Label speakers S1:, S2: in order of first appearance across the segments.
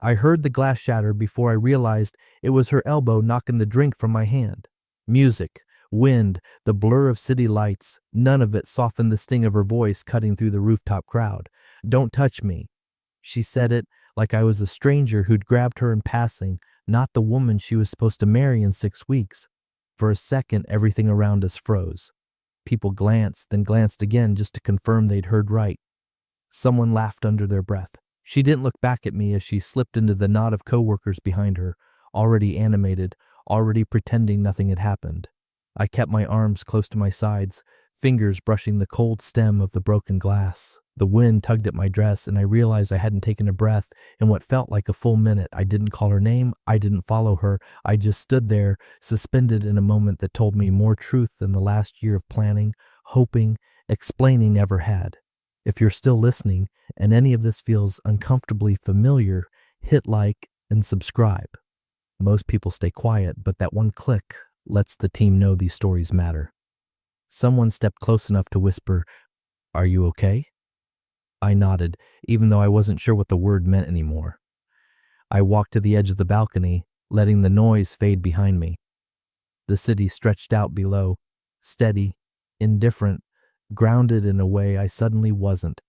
S1: I heard the glass shatter before I realized it was her elbow knocking the drink from my hand. Music, wind, the blur of city lights, none of it softened the sting of her voice cutting through the rooftop crowd. "Don't touch me." She said it like I was a stranger who'd grabbed her in passing, not the woman she was supposed to marry in 6 weeks. For a second, everything around us froze. People glanced, then glanced again just to confirm they'd heard right. Someone laughed under their breath. She didn't look back at me as she slipped into the knot of coworkers behind her, already animated, already pretending nothing had happened. I kept my arms close to my sides, fingers brushing the cold stem of the broken glass. The wind tugged at my dress, and I realized I hadn't taken a breath in what felt like a full minute. I didn't call her name. I didn't follow her. I just stood there, suspended in a moment that told me more truth than the last year of planning, hoping, explaining never had. If you're still listening and any of this feels uncomfortably familiar, hit like and subscribe. Most people stay quiet, but that one click lets the team know these stories matter. Someone stepped close enough to whisper, "Are you okay?" I nodded, even though I wasn't sure what the word meant anymore. I walked to the edge of the balcony, letting the noise fade behind me. The city stretched out below, steady, indifferent, grounded in a way I suddenly wasn't.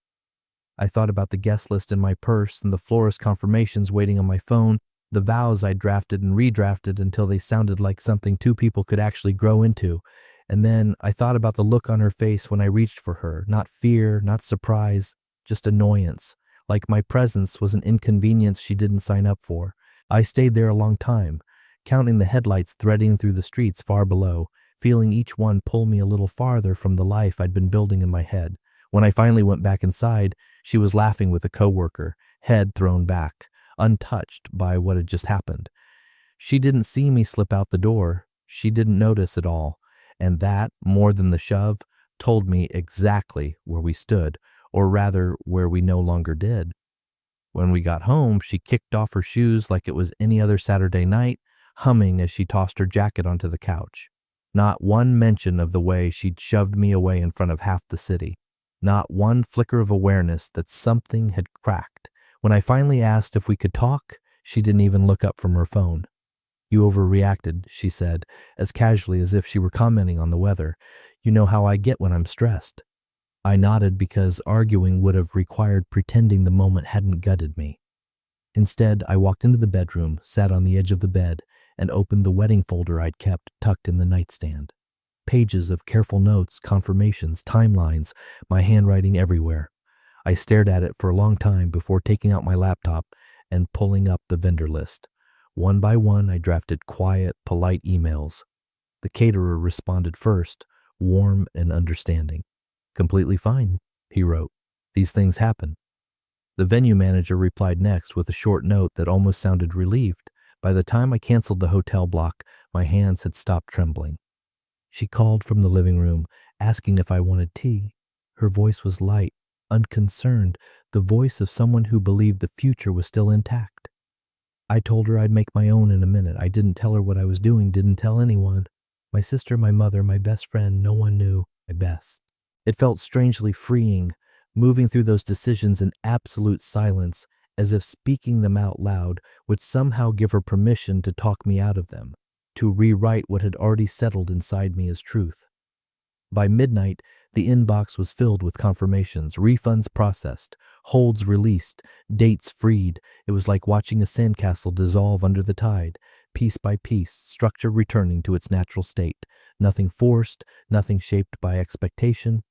S1: I thought about the guest list in my purse and the florist confirmations waiting on my phone, the vows I drafted and redrafted until they sounded like something two people could actually grow into. And then I thought about the look on her face when I reached for her, not fear, not surprise, just annoyance, like my presence was an inconvenience she didn't sign up for. I stayed there a long time, counting the headlights threading through the streets far below, feeling each one pull me a little farther from the life I'd been building in my head. When I finally went back inside, she was laughing with a coworker, head thrown back, untouched by what had just happened. She didn't see me slip out the door. She didn't notice at all. And that, more than the shove, told me exactly where we stood, or rather, where we no longer did. When we got home, she kicked off her shoes like it was any other Saturday night, humming as she tossed her jacket onto the couch. Not one mention of the way she'd shoved me away in front of half the city. Not one flicker of awareness that something had cracked. When I finally asked if we could talk, she didn't even look up from her phone. "You overreacted," she said, as casually as if she were commenting on the weather. "You know how I get when I'm stressed." I nodded because arguing would have required pretending the moment hadn't gutted me. Instead, I walked into the bedroom, sat on the edge of the bed, and opened the wedding folder I'd kept tucked in the nightstand. Pages of careful notes, confirmations, timelines, my handwriting everywhere. I stared at it for a long time before taking out my laptop and pulling up the vendor list. One by one, I drafted quiet, polite emails. The caterer responded first, warm and understanding. "Completely fine," he wrote. "These things happen." The venue manager replied next with a short note that almost sounded relieved. By the time I canceled the hotel block, my hands had stopped trembling. She called from the living room, asking if I wanted tea. Her voice was light, unconcerned, the voice of someone who believed the future was still intact. I told her I'd make my own in a minute. I didn't tell her what I was doing, didn't tell anyone. My sister, my mother, my best friend, no one knew my best. It felt strangely freeing, moving through those decisions in absolute silence, as if speaking them out loud would somehow give her permission to talk me out of them, to rewrite what had already settled inside me as truth. By midnight, the inbox was filled with confirmations, refunds processed, holds released, dates freed. It was like watching a sandcastle dissolve under the tide, piece by piece, structure returning to its natural state, nothing forced, nothing shaped by expectation.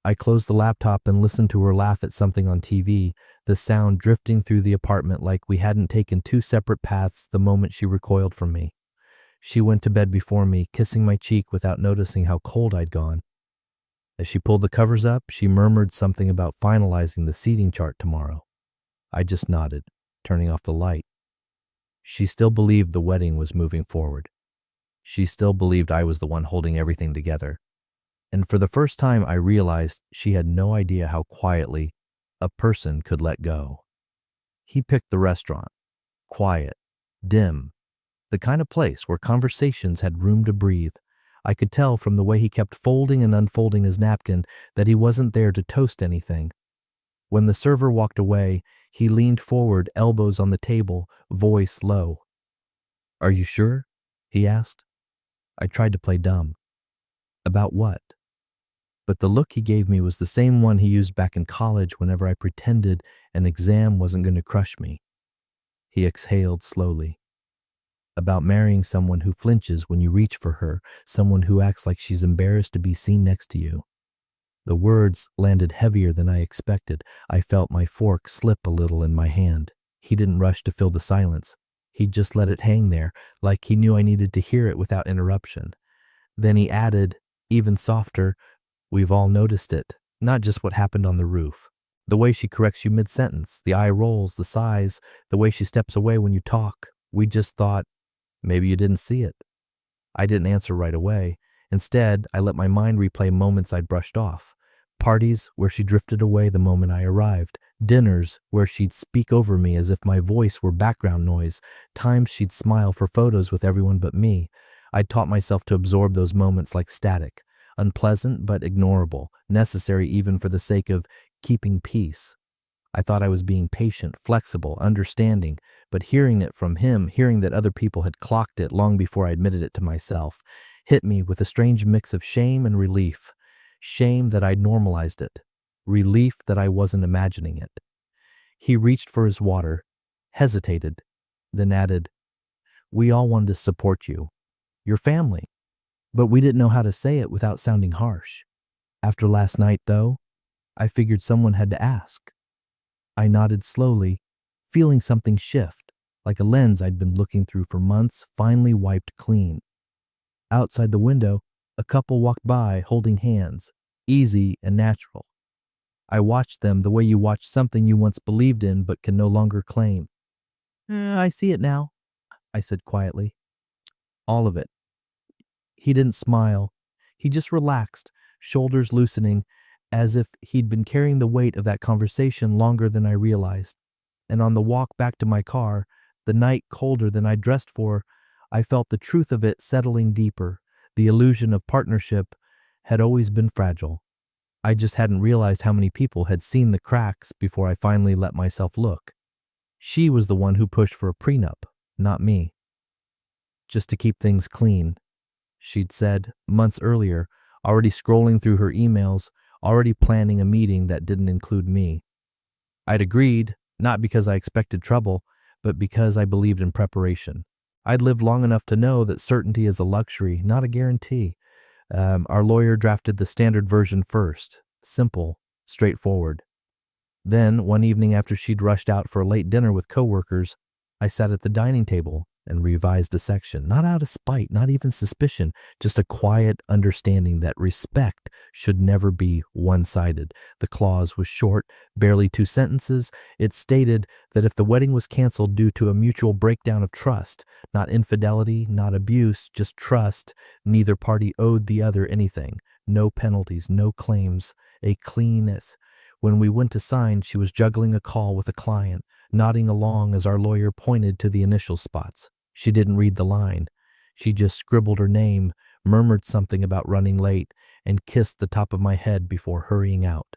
S1: I closed the laptop and listened to her laugh at something on TV, the sound drifting through the apartment like we hadn't taken two separate paths the moment she recoiled from me. She went to bed before me, kissing my cheek without noticing how cold I'd gone. As she pulled the covers up, she murmured something about finalizing the seating chart tomorrow. I just nodded, turning off the light. She still believed the wedding was moving forward. She still believed I was the one holding everything together. And for the first time, I realized she had no idea how quietly a person could let go. He picked the restaurant. Quiet, dim, the kind of place where conversations had room to breathe. I could tell from the way he kept folding and unfolding his napkin that he wasn't there to toast anything. When the server walked away, he leaned forward, elbows on the table, voice low. "Are you sure?" he asked. I tried to play dumb. About what? But the look he gave me was the same one he used back in college whenever I pretended an exam wasn't going to crush me. He exhaled slowly. About marrying someone who flinches when you reach for her, someone who acts like she's embarrassed to be seen next to you. The words landed heavier than I expected. I felt my fork slip a little in my hand. He didn't rush to fill the silence. He just let it hang there, like he knew I needed to hear it without interruption. Then he added, even softer, "We've all noticed it, not just what happened on the roof. The way she corrects you mid-sentence, the eye rolls, the sighs, the way she steps away when you talk. We just thought, maybe you didn't see it." I didn't answer right away. Instead, I let my mind replay moments I'd brushed off. Parties where she drifted away the moment I arrived. Dinners where she'd speak over me as if my voice were background noise. Times she'd smile for photos with everyone but me. I'd taught myself to absorb those moments like static. Unpleasant but ignorable, necessary even for the sake of keeping peace. I thought I was being patient, flexible, understanding, but hearing it from him, hearing that other people had clocked it long before I admitted it to myself, hit me with a strange mix of shame and relief. Shame that I'd normalized it. Relief that I wasn't imagining it. He reached for his water, hesitated, then added, "We all wanted to support you. Your family. But we didn't know how to say it without sounding harsh. After last night, though, I figured someone had to ask." I nodded slowly, feeling something shift, like a lens I'd been looking through for months finally wiped clean. Outside the window, a couple walked by holding hands, easy and natural. I watched them the way you watch something you once believed in but can no longer claim. I see it now," I said quietly. "All of it." He didn't smile. He just relaxed, shoulders loosening, as if he'd been carrying the weight of that conversation longer than I realized. And on the walk back to my car, the night colder than I'd dressed for, I felt the truth of it settling deeper. The illusion of partnership had always been fragile. I just hadn't realized how many people had seen the cracks before I finally let myself look. She was the one who pushed for a prenup, not me. Just to keep things clean, she'd said months earlier, already scrolling through her emails, already planning a meeting that didn't include me. I'd agreed, not because I expected trouble, but because I believed in preparation. I'd lived long enough to know that certainty is a luxury, not a guarantee. Our lawyer drafted the standard version first. Simple, straightforward. Then, one evening after she'd rushed out for a late dinner with coworkers, I sat at the dining table and revised a section, not out of spite, not even suspicion, just a quiet understanding that respect should never be one-sided. The clause was short, barely 2 sentences. It stated that if the wedding was canceled due to a mutual breakdown of trust, not infidelity, not abuse, just trust, neither party owed the other anything. No penalties, no claims, a cleanness. When we went to sign, she was juggling a call with a client, nodding along as our lawyer pointed to the initial spots. She didn't read the line. She just scribbled her name, murmured something about running late, and kissed the top of my head before hurrying out.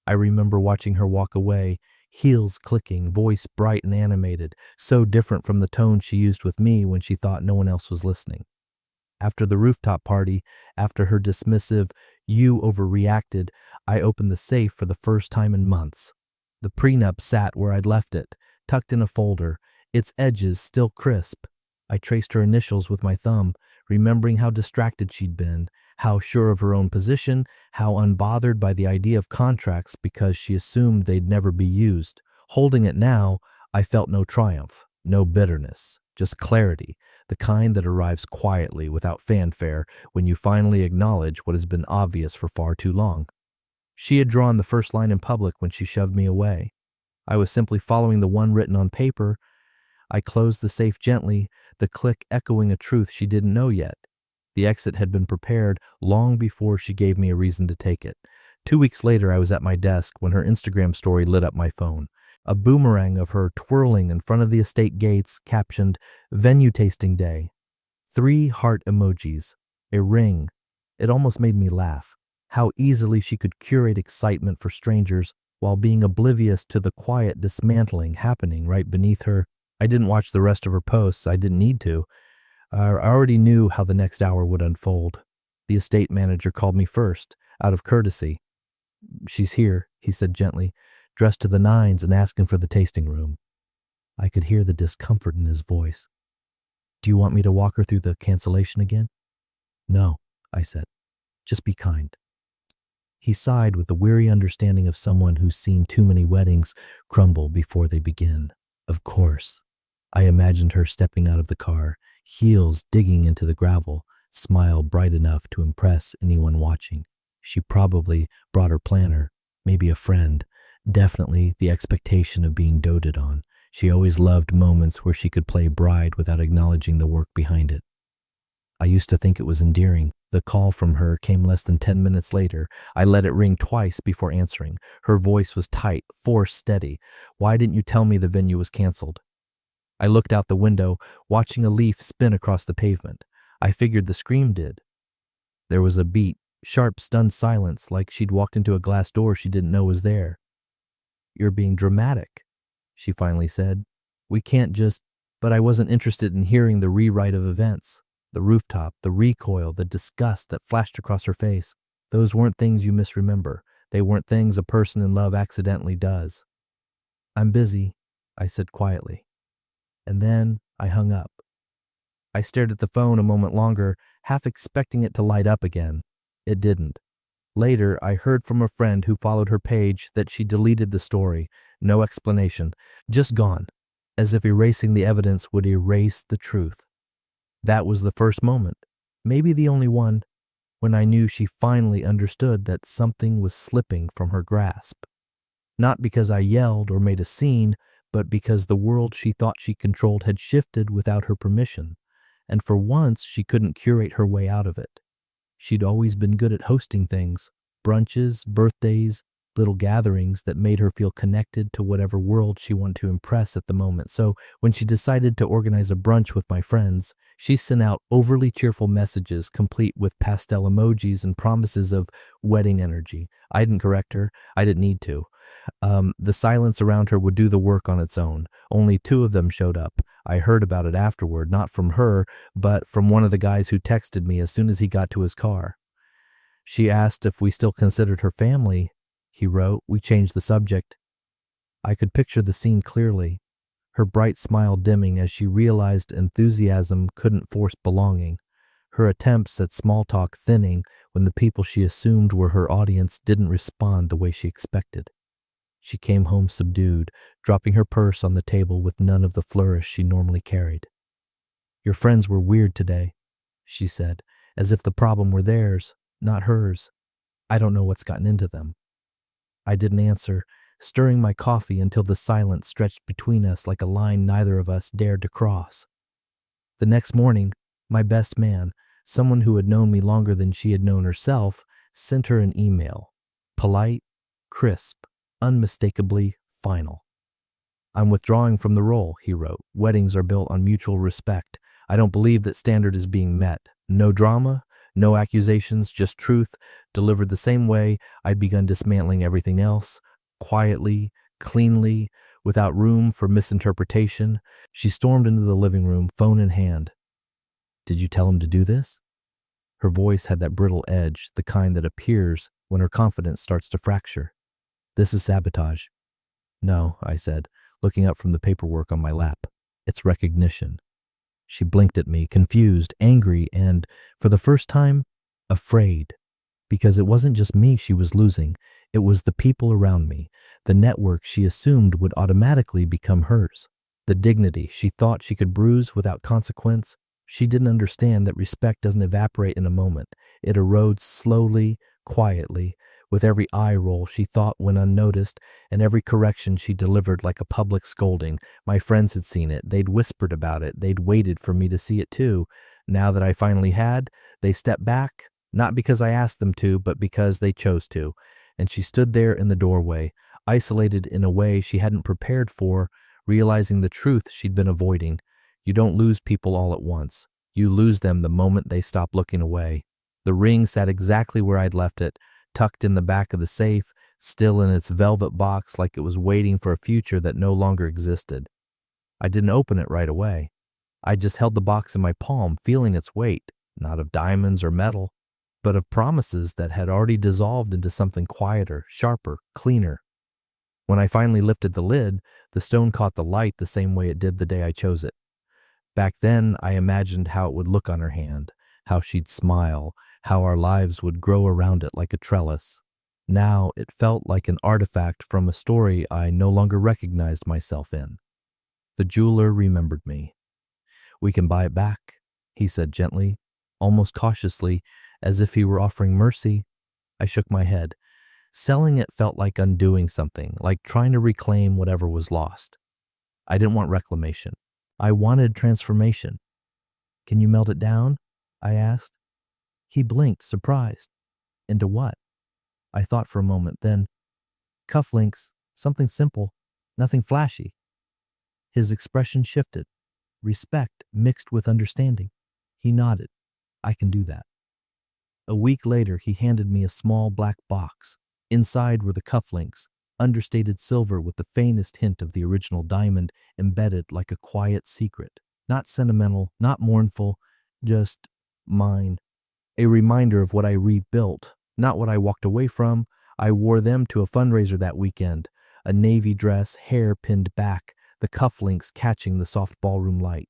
S1: I remember watching her walk away, heels clicking, voice bright and animated, so different from the tone she used with me when she thought no one else was listening. After the rooftop party, after her dismissive, "You overreacted," I opened the safe for the first time in months. The prenup sat where I'd left it, tucked in a folder, its edges still crisp. I traced her initials with my thumb, remembering how distracted she'd been, how sure of her own position, how unbothered by the idea of contracts because she assumed they'd never be used. Holding it now, I felt no triumph, no bitterness, just clarity, the kind that arrives quietly without fanfare when you finally acknowledge what has been obvious for far too long. She had drawn the first line in public when she shoved me away. I was simply following the one written on paper. I closed the safe gently, the click echoing a truth she didn't know yet. The exit had been prepared long before she gave me a reason to take it. 2 weeks later, I was at my desk when her Instagram story lit up my phone. A boomerang of her twirling in front of the estate gates captioned, "Venue tasting day." 3 heart emojis, a ring. It almost made me laugh. How easily she could curate excitement for strangers while being oblivious to the quiet dismantling happening right beneath her. I didn't watch the rest of her posts. I didn't need to. I already knew how the next hour would unfold. The estate manager called me first, out of courtesy. "She's here," he said gently, dressed to the nines and asking for the tasting room. I could hear the discomfort in his voice. "Do you want me to walk her through the cancellation again?" "No," I said. "Just be kind." He sighed with the weary understanding of someone who's seen too many weddings crumble before they begin. Of course. I imagined her stepping out of the car, heels digging into the gravel, smile bright enough to impress anyone watching. She probably brought her planner, maybe a friend, definitely the expectation of being doted on. She always loved moments where she could play bride without acknowledging the work behind it. I used to think it was endearing. The call from her came less than 10 minutes later. I let it ring twice before answering. Her voice was tight, forced steady. "Why didn't you tell me the venue was canceled?" I looked out the window, watching a leaf spin across the pavement. I figured the scream did. There was a beat, sharp, stunned silence, like she'd walked into a glass door she didn't know was there. "You're being dramatic," she finally said. "We can't just..." But I wasn't interested in hearing the rewrite of events. The rooftop, the recoil, the disgust that flashed across her face. Those weren't things you misremember. They weren't things a person in love accidentally does. "I'm busy," I said quietly. And then I hung up. I stared at the phone a moment longer, half expecting it to light up again. It didn't. Later, I heard from a friend who followed her page that she deleted the story. No explanation. Just gone. As if erasing the evidence would erase the truth. That was the first moment, maybe the only one, when I knew she finally understood that something was slipping from her grasp. Not because I yelled or made a scene, but because the world she thought she controlled had shifted without her permission, and for once she couldn't curate her way out of it. She'd always been good at hosting things, brunches, birthdays, little gatherings that made her feel connected to whatever world she wanted to impress at the moment. So when she decided to organize a brunch with my friends, she sent out overly cheerful messages complete with pastel emojis and promises of wedding energy. I didn't correct her. I didn't need to. The silence around her would do the work on its own. Only 2 of them showed up. I heard about it afterward, not from her, but from one of the guys who texted me as soon as he got to his car. She asked if we still considered her family. He wrote. We changed the subject. I could picture the scene clearly, her bright smile dimming as she realized enthusiasm couldn't force belonging, her attempts at small talk thinning when the people she assumed were her audience didn't respond the way she expected. She came home subdued, dropping her purse on the table with none of the flourish she normally carried. "Your friends were weird today," she said, as if the problem were theirs, not hers. "I don't know what's gotten into them." I didn't answer, stirring my coffee until the silence stretched between us like a line neither of us dared to cross. The next morning, my best man, someone who had known me longer than she had known herself, sent her an email. Polite, crisp, unmistakably final. "I'm withdrawing from the role," he wrote. "Weddings are built on mutual respect. I don't believe that standard is being met. No drama, no accusations, just truth, delivered the same way I'd begun dismantling everything else, quietly, cleanly, without room for misinterpretation." She stormed into the living room, phone in hand. "Did you tell him to do this?" Her voice had that brittle edge, the kind that appears when her confidence starts to fracture. "This is sabotage." "No," I said, looking up from the paperwork on my lap. "It's recognition." She blinked at me, confused, angry, and, for the first time, afraid. Because it wasn't just me she was losing, it was the people around me, the network she assumed would automatically become hers. The dignity she thought she could bruise without consequence. She didn't understand that respect doesn't evaporate in a moment. It erodes slowly, quietly, with every eye roll she thought went unnoticed, and every correction she delivered like a public scolding. My friends had seen it. They'd whispered about it. They'd waited for me to see it too. Now that I finally had, they stepped back, not because I asked them to, but because they chose to. And she stood there in the doorway, isolated in a way she hadn't prepared for, realizing the truth she'd been avoiding. You don't lose people all at once. You lose them the moment they stop looking away. The ring sat exactly where I'd left it, tucked in the back of the safe, still in its velvet box like it was waiting for a future that no longer existed. I didn't open it right away. I just held the box in my palm, feeling its weight, not of diamonds or metal, but of promises that had already dissolved into something quieter, sharper, cleaner. When I finally lifted the lid, the stone caught the light the same way it did the day I chose it. Back then, I imagined how it would look on her hand, how she'd smile, how our lives would grow around it like a trellis. Now it felt like an artifact from a story I no longer recognized myself in. The jeweler remembered me. "We can buy it back," he said gently, almost cautiously, as if he were offering mercy. I shook my head. Selling it felt like undoing something, like trying to reclaim whatever was lost. I didn't want reclamation. I wanted transformation. "Can you melt it down?" I asked. He blinked, surprised. "Into what?" I thought for a moment, then, "Cufflinks, something simple, nothing flashy." His expression shifted. Respect mixed with understanding. He nodded. "I can do that." A week later, he handed me a small black box. Inside were the cufflinks, understated silver with the faintest hint of the original diamond embedded like a quiet secret. Not sentimental, not mournful, just mine. A reminder of what I rebuilt, not what I walked away from. I wore them to a fundraiser that weekend. A navy dress, hair pinned back, the cufflinks catching the soft ballroom light.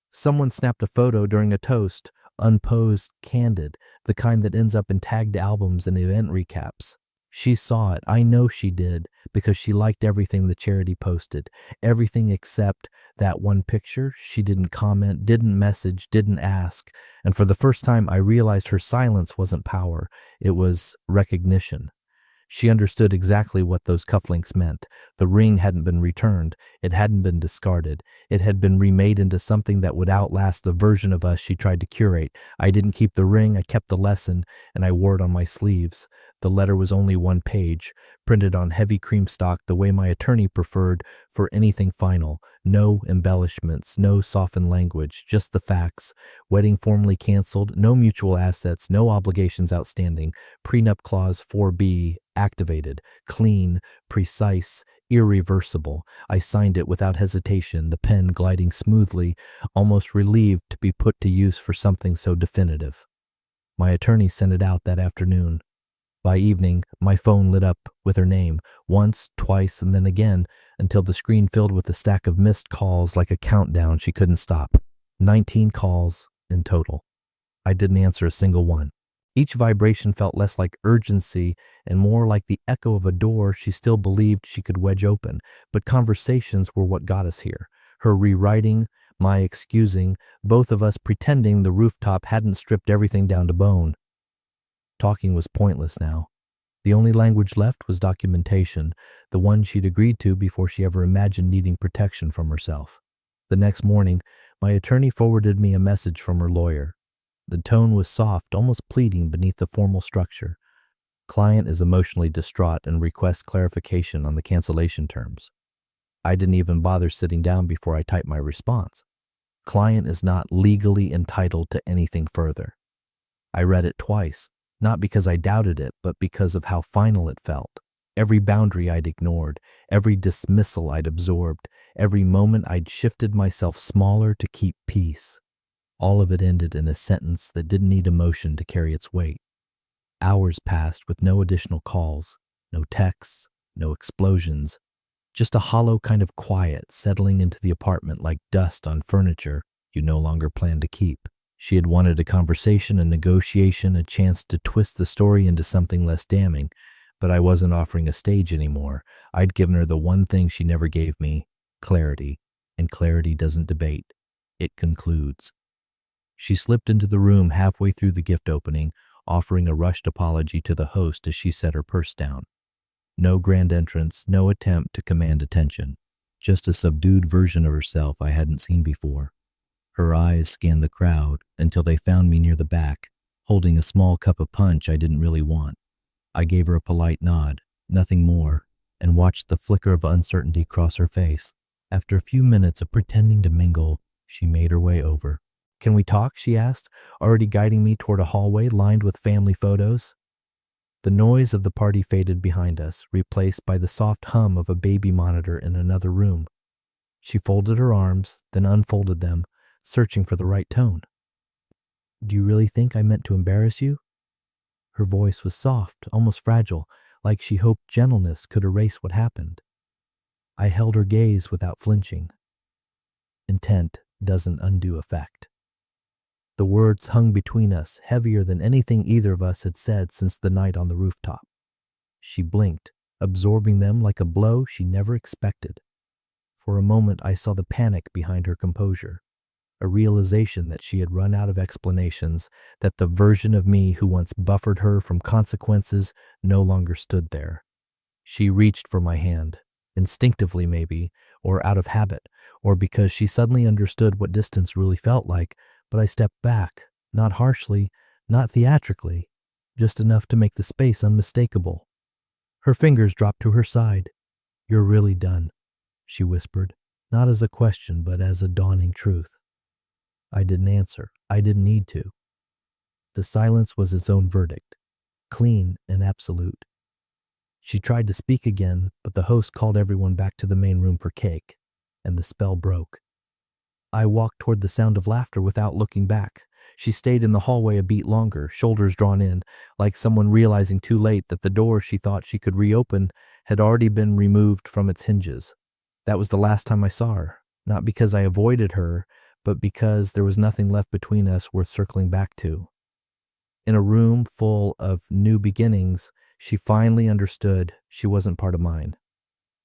S1: Someone snapped a photo during a toast, unposed, candid, the kind that ends up in tagged albums and event recaps. She saw it. I know she did, because she liked everything the charity posted. Everything except that one picture. She didn't comment, didn't message, didn't ask. And for the first time, I realized her silence wasn't power. It was recognition. She understood exactly what those cufflinks meant. The ring hadn't been returned. It hadn't been discarded. It had been remade into something that would outlast the version of us she tried to curate. I didn't keep the ring, I kept the lesson, and I wore it on my sleeves. The letter was only one page, printed on heavy cream stock the way my attorney preferred for anything final. No embellishments, no softened language, just the facts. Wedding formally canceled, no mutual assets, no obligations outstanding. Prenup clause 4B activated, clean, precise, irreversible. I signed it without hesitation, the pen gliding smoothly, almost relieved to be put to use for something so definitive. My attorney sent it out that afternoon. By evening, my phone lit up with her name, once, twice, and then again, until the screen filled with a stack of missed calls like a countdown she couldn't stop. 19 calls in total. I didn't answer a single one. Each vibration felt less like urgency and more like the echo of a door she still believed she could wedge open. But conversations were what got us here. Her rewriting, my excusing, both of us pretending the rooftop hadn't stripped everything down to bone. Talking was pointless now. The only language left was documentation, the one she'd agreed to before she ever imagined needing protection from herself. The next morning, my attorney forwarded me a message from her lawyer. The tone was soft, almost pleading beneath the formal structure. Client is emotionally distraught and requests clarification on the cancellation terms. I didn't even bother sitting down before I typed my response. Client is not legally entitled to anything further. I read it twice, not because I doubted it, but because of how final it felt. Every boundary I'd ignored, every dismissal I'd absorbed, every moment I'd shifted myself smaller to keep peace. All of it ended in a sentence that didn't need emotion to carry its weight. Hours passed with no additional calls, no texts, no explosions, just a hollow kind of quiet settling into the apartment like dust on furniture you no longer plan to keep. She had wanted a conversation, a negotiation, a chance to twist the story into something less damning, but I wasn't offering a stage anymore. I'd given her the one thing she never gave me, clarity, and clarity doesn't debate. It concludes. She slipped into the room halfway through the gift opening, offering a rushed apology to the host as she set her purse down. No grand entrance, no attempt to command attention, just a subdued version of herself I hadn't seen before. Her eyes scanned the crowd until they found me near the back, holding a small cup of punch I didn't really want. I gave her a polite nod, nothing more, and watched the flicker of uncertainty cross her face. After a few minutes of pretending to mingle, she made her way over. "Can we talk?" she asked, already guiding me toward a hallway lined with family photos. The noise of the party faded behind us, replaced by the soft hum of a baby monitor in another room. She folded her arms, then unfolded them, searching for the right tone. "Do you really think I meant to embarrass you?" Her voice was soft, almost fragile, like she hoped gentleness could erase what happened. I held her gaze without flinching. Intent doesn't undo effect. The words hung between us, heavier than anything either of us had said since the night on the rooftop. She blinked, absorbing them like a blow she never expected. For a moment I saw the panic behind her composure, a realization that she had run out of explanations, that the version of me who once buffered her from consequences no longer stood there. She reached for my hand, instinctively maybe, or out of habit, or because she suddenly understood what distance really felt like, but I stepped back, not harshly, not theatrically, just enough to make the space unmistakable. Her fingers dropped to her side. "You're really done," she whispered, not as a question, but as a dawning truth. I didn't answer. I didn't need to. The silence was its own verdict, clean and absolute. She tried to speak again, but the host called everyone back to the main room for cake, and the spell broke. I walked toward the sound of laughter without looking back. She stayed in the hallway a beat longer, shoulders drawn in, like someone realizing too late that the door she thought she could reopen had already been removed from its hinges. That was the last time I saw her, not because I avoided her, but because there was nothing left between us worth circling back to. In a room full of new beginnings, she finally understood she wasn't part of mine.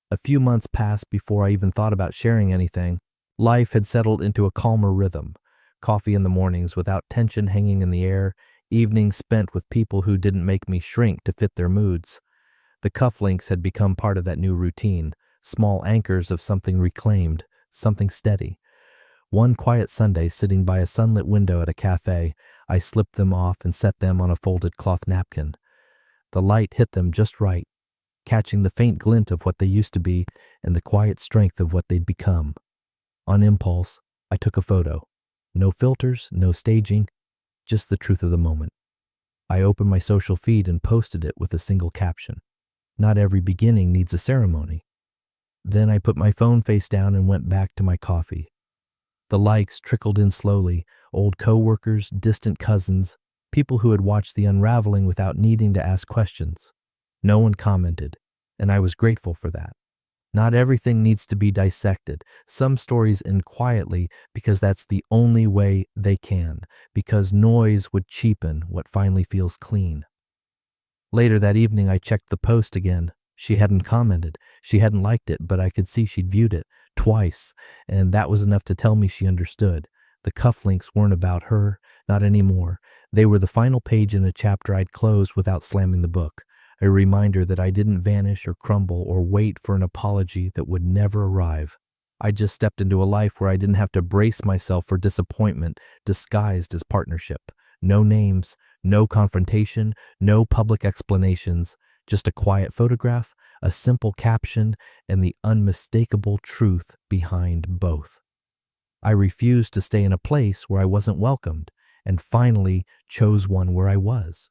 S1: A few months passed before I even thought about sharing anything. Life had settled into a calmer rhythm. Coffee in the mornings without tension hanging in the air, evenings spent with people who didn't make me shrink to fit their moods. The cufflinks had become part of that new routine, small anchors of something reclaimed, something steady. One quiet Sunday, sitting by a sunlit window at a cafe, I slipped them off and set them on a folded cloth napkin. The light hit them just right, catching the faint glint of what they used to be and the quiet strength of what they'd become. On impulse, I took a photo. No filters, no staging, just the truth of the moment. I opened my social feed and posted it with a single caption. "Not every beginning needs a ceremony." Then I put my phone face down and went back to my coffee. The likes trickled in slowly, old co-workers, distant cousins, people who had watched the unraveling without needing to ask questions. No one commented, and I was grateful for that. Not everything needs to be dissected. Some stories end quietly because that's the only way they can, because noise would cheapen what finally feels clean. Later that evening, I checked the post again. She hadn't commented. She hadn't liked it, but I could see she'd viewed it twice, and that was enough to tell me she understood. The cufflinks weren't about her, not anymore. They were the final page in a chapter I'd closed without slamming the book. A reminder that I didn't vanish or crumble or wait for an apology that would never arrive. I just stepped into a life where I didn't have to brace myself for disappointment disguised as partnership. No names, no confrontation, no public explanations, just a quiet photograph, a simple caption, and the unmistakable truth behind both. I refused to stay in a place where I wasn't welcomed, and finally chose one where I was.